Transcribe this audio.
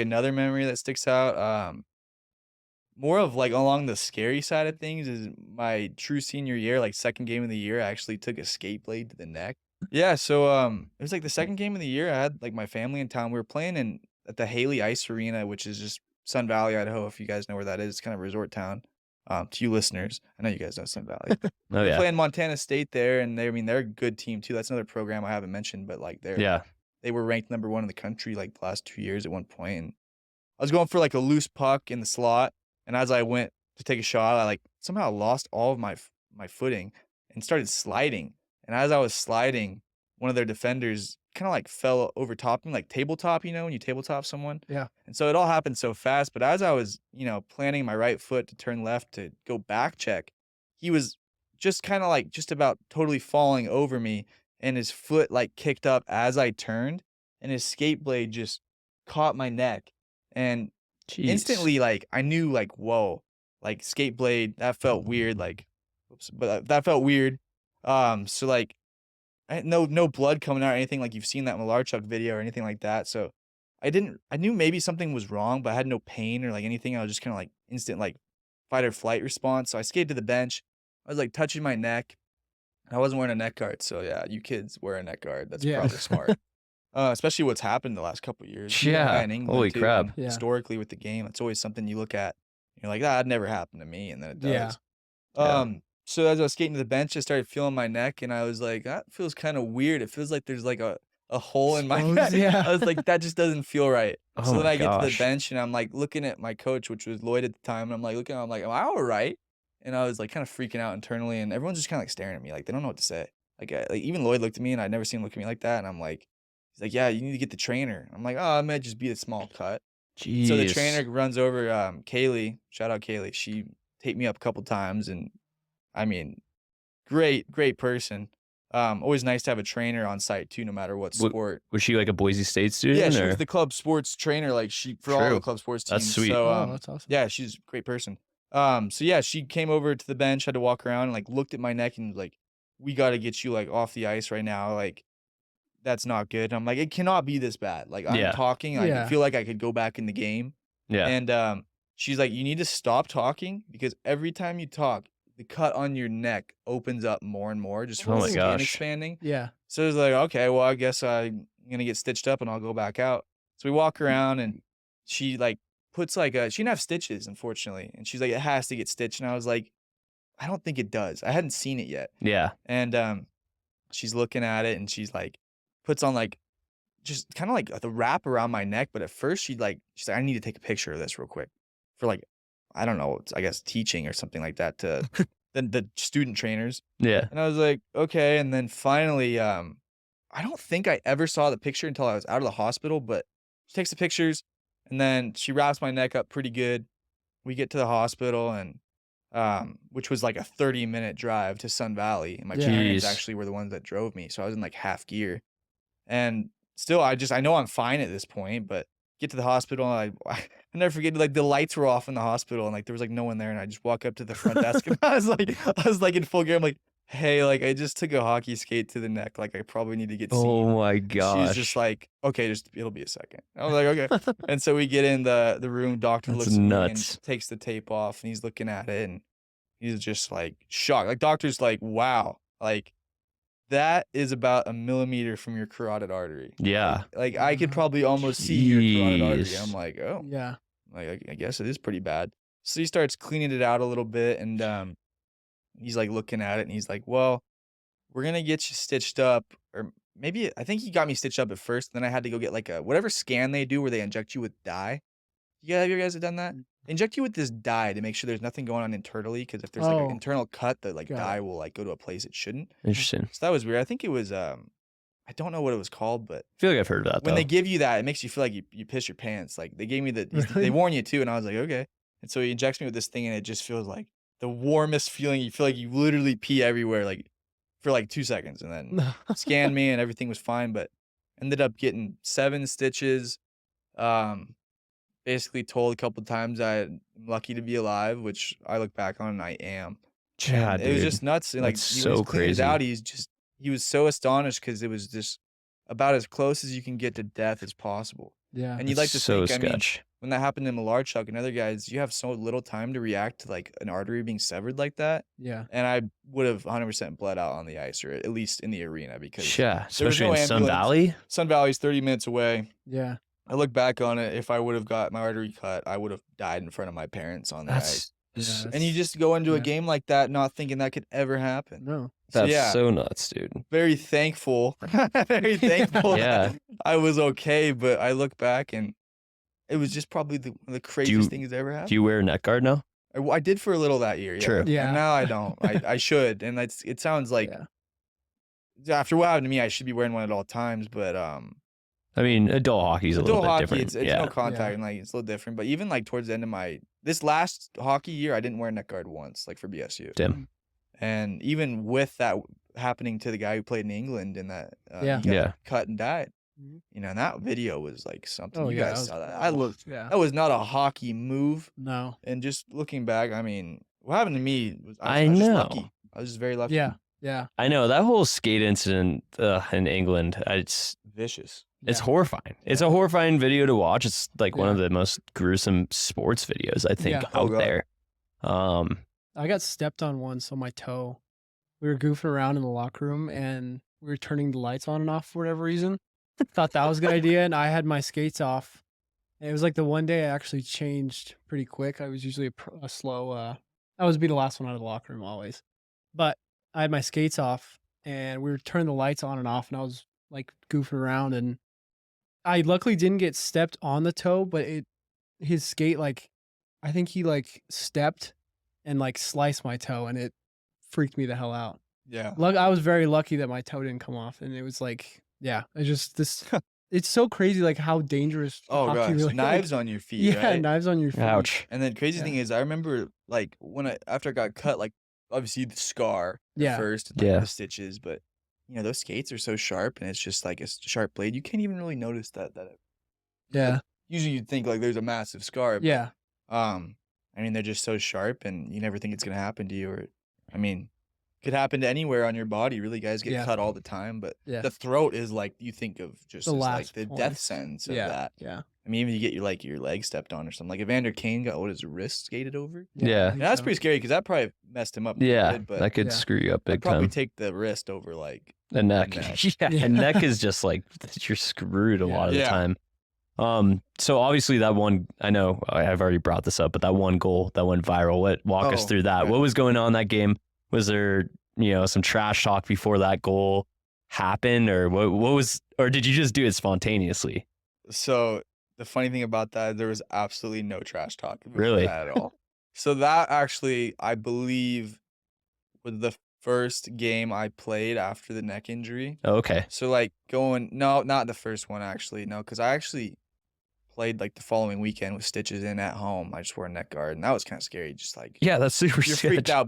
Another memory that sticks out, more of, like, along the scary side of things is my true senior year, like, 2nd game of the year, I actually took a skate blade to the neck. Yeah, so, it was, like, the 2nd game of the year, I had, like, my family in town, we were playing in at the Haley Ice Arena, which is just Sun Valley, Idaho, if you guys know where that is, it's kind of a resort town, to you listeners, I know you guys know Sun Valley. Oh, We're yeah. playing Montana State there, and I mean, they're a good team too, that's another program I haven't mentioned, but, like, Yeah. they were ranked number 1 in the country, like, the last 2 years at one point, and I was going for, like, a loose puck in the slot, and as I went to take a shot, I, like, somehow lost all of my footing and started sliding, and as I was sliding, one of their defenders kinda, like, fell over top me, like tabletop, when you tabletop someone? Yeah. And so it all happened so fast, but as I was, planting my right foot to turn left to go back check, he was just kinda, like, just about totally falling over me, and his foot, like, kicked up as I turned, and his skate blade just caught my neck, and Jeez. instantly, like, I knew, like, "Whoa," like, skate blade, that felt weird, like, oops, but, that felt weird. So, like, I had no blood coming out or anything like you've seen that Malarchuk video or anything like that, so I knew maybe something was wrong, but I had no pain or, like, anything, I was just kinda, like, instant, like, fight or flight response, so I skated to the bench, I was, like, touching my neck, I wasn't wearing a neck guard, so, yeah, you kids wear a neck guard, that's Yeah. probably smart. Especially what's happened the last couple years. Yeah, Yeah. in England Holy too, crap. and Yeah. historically with the game, it's always something you look at, you're like, "That'd never happen to me," and then it Yeah. does. Yeah. So as I was skating to the bench, I started feeling my neck, and I was like, "That feels kinda weird, it feels like there's, like, a hole in my Exposed, neck." yeah. I was like, "That just doesn't feel right." Oh So then my I get to the gosh. bench, and I'm, like, looking at my coach, which was Lloyd at the time, and I'm, like, looking, I'm like, "Am I alright?" And I was, like, kinda freaking out internally, and everyone's just kinda, like, staring at me, like, they don't know what to say. Like, even Lloyd looked at me, and I'd never seen him look at me like that, and I'm like he's like, "Yeah, you need to get the trainer." I'm like, "Oh, it might just be a small cut." So the Jeez. trainer runs over, Kaylee, shout out Kaylee, she taped me up a couple times, and, I mean, great person. Always nice to have a trainer on site too, no matter what W sport. was she like a Boise State Yeah, student she was or? the club sports trainer, like, she for all the True. club sports That's teams, sweet. so, Oh, that's awesome. yeah, she's a great person. So yeah, she came over to the bench, had to walk around and, like, looked at my neck and was like, "We gotta get you, like, off the ice right now, like, that's not good." I'm like, "It cannot be this bad." Like, I'm Yeah. talking, I Yeah. feel like I could go back in the game, Yeah. and, she's like, "You need to stop talking because every time you talk, the cut on your neck opens up more and more just from Oh the my Oh. skin gosh. expanding." Yeah. So it's like, "Okay, well, I guess I'm gonna get stitched up and I'll go back out." So we walk around and she, like, puts, like, a she didn't have stitches, unfortunately, and she's like, "It has to get stitched," and I was like, "I don't think it does." I hadn't seen it yet, Yeah. and, she's looking at it and she's like, puts on, like, just kinda like the wrap around my neck, but at first she's like, "I need to take a picture of this real quick," for, like, I don't know, I guess teaching or something like that to the student trainers, Yeah. and I was like, "Okay," and then finally, I don't think I ever saw the picture until I was out of the hospital, but she takes the pictures, and then she wraps my neck up pretty good. We get to the hospital and, which was like a 30-minute drive to Sun Valley, and my Yeah. parents Jeez. actually were the ones that drove me, so I was in, like, half gear. And still, I know I'm fine at this point, but get to the hospital, and I never forget, like, the lights were off in the hospital, and, like, there was, like, no one there, and I just walk up to the front desk, and I was, like, in full gear, I'm like, "Hey, like, I just took a hockey skate to the neck, like, I probably need to get seen." Oh my And she's just gosh. like, "Okay, just it'll be a second." I was like, "Okay." And so we get in the room, doctor That's looks at me and nuts. takes the tape off, and he's looking at it, and he's just, like, shocked. Like, doctor's like, "Wow, like, that is about a millimeter from your carotid artery. Yeah. Like, I could probably almost see your carotid artery." I'm Jeez. like, "Oh." Yeah. Like, I guess it is pretty bad. So he starts cleaning it out a little bit, and, he's, like, looking at it, and he's like, "Well, we're gonna get you stitched up," or maybe I think he got me stitched up at first, then I had to go get, like, a whatever scan they do where they inject you with dye. Yeah, have you guys done that? They inject you with this dye to make sure there's nothing going on internally, because if there's, like, an Oh, internal cut, the, like, got dye it. will, like, go to a place it shouldn't. Interesting. So that was weird. I think it was, I don't know what it was called, but I feel like I've heard of that when they though. give you that, it makes you feel like you piss your pants. Like, they gave me they Really? warn you too, and I was like, "Okay." And so he injects me with this thing, and it just feels like the warmest feeling. You feel like you literally pee everywhere, like, for, like, 2 seconds, and then scanned me, and everything was fine, but ended up getting 7 stitches. Um, Basically told a couple times I'm lucky to be alive, which I look back on and I am. Yeah, And it was dude. just nuts, and, like, That's when he's so cleaning it out, crazy. he was so astonished because it was just about as close as you can get to death as possible. Yeah. And you'd like to so think, I mean, sketch. when that happened to Malarchuk and other guys, you have so little time to react to like an artery being severed like that. Yeah. And I would have 100% bled out on the ice, or at least in the arena, because Yeah, there was especially no in Sun ambulance. Valley. Sun Valley's 30 minutes away. Yeah. I look back on it, if I would have got my artery cut, I would have died in front of my parents on the ice. That's And you just go into a yeah. game like that not thinking that could ever happen. No. So that's yeah, so nuts, dude. very thankful. Very thankful Yeah. that I was okay, but I look back and it was just probably one of the craziest things that ever happened. Do you wear net guard now? I did for a little that year, yeah. True. Yeah. And now I don't. I should, and it sounds like Yeah. after what happened to me, I should be wearing one at all times. But I mean, adult hockey's a little adult bit hockey, different. it's yeah. no contact, Yeah. and like it's a little different. But even like towards the end of this last hockey year, I didn't wear neck guard once, like for BSU. Damn. And even with that happening to the guy who played in England and that he got Yeah. cut and died, Mhm. you know, and that video was like something. Oh, You yeah, guys that saw was that. wild. Yeah. That was not a hockey move. No. And just looking back, I mean, what happened to me was I was just know. lucky. I was just very lucky. Yeah. Yeah. I know that whole skate incident in England. It's Vicious. horrifying. It's a horrifying video to watch. It's like one Yeah. of the most gruesome sports videos I think Yeah. Oh, out God. there. I got stepped on once on my toe. We were goofing around in the locker room and we were turning the lights on and off for whatever reason. Thought that was a good idea, and I had my skates off. And it was like the one day I actually changed pretty quick. I was usually a slow. I was be the last one out of the locker room always, but I had my skates off and we were turning the lights on and off, and I was like goofing around, and I luckily didn't get stepped on the toe, but his skate, like, I think he like stepped and like sliced my toe, and it freaked me the hell out. Yeah. I was very lucky that my toe didn't come off, and it was like, yeah, it's just this. It's so crazy, like how dangerous. Oh hockey gosh, really knives on your feet. Yeah, right? knives on your feet. ouch. And then crazy Yeah. thing is, I remember like after I got cut, like obviously the scar Yeah. at first, and, like, Yeah. the stitches, but you know those skates are so sharp, and it's just like a sharp blade. You can't even really notice that. Yeah, Usually you'd think like there's a massive scar. But, yeah, I mean they're just so sharp, and you never think it's gonna happen to you. Or, I mean, could happen to anywhere on your body. Really, guys get Yeah. cut all the time, but yeah, the throat is like you think of just The as, like last the point. death sentence of yeah, that. yeah. I mean, even you get your leg stepped on or something. Like Evander Kane got his wrist skated over. Yeah. I think Yeah, that's so. pretty scary because that probably messed him up. a Yeah, bit, but that could Yeah. screw you up I'd big probably time. take the wrist over like. The neck. neck. Yeah, Yeah. and neck is just like you're screwed a Yeah. lot of the Yeah. time. So obviously that one, I know I've already brought this up, but that one goal that went viral. Walk us Oh, through that. okay. What was going on in that game? Was there, some trash talk before that goal happened, or what was, or did you just do it spontaneously? So the funny thing about that, there was absolutely no trash talk before Really? that at all. So that actually, I believe, was the first game I played after the neck injury. Oh, okay. So like no, not the first one actually. No, because I actually played like the following weekend with stitches in at home. I just wore a neck guard, and that was kind of scary. Just like Yeah, that's super you're sketch. freaked out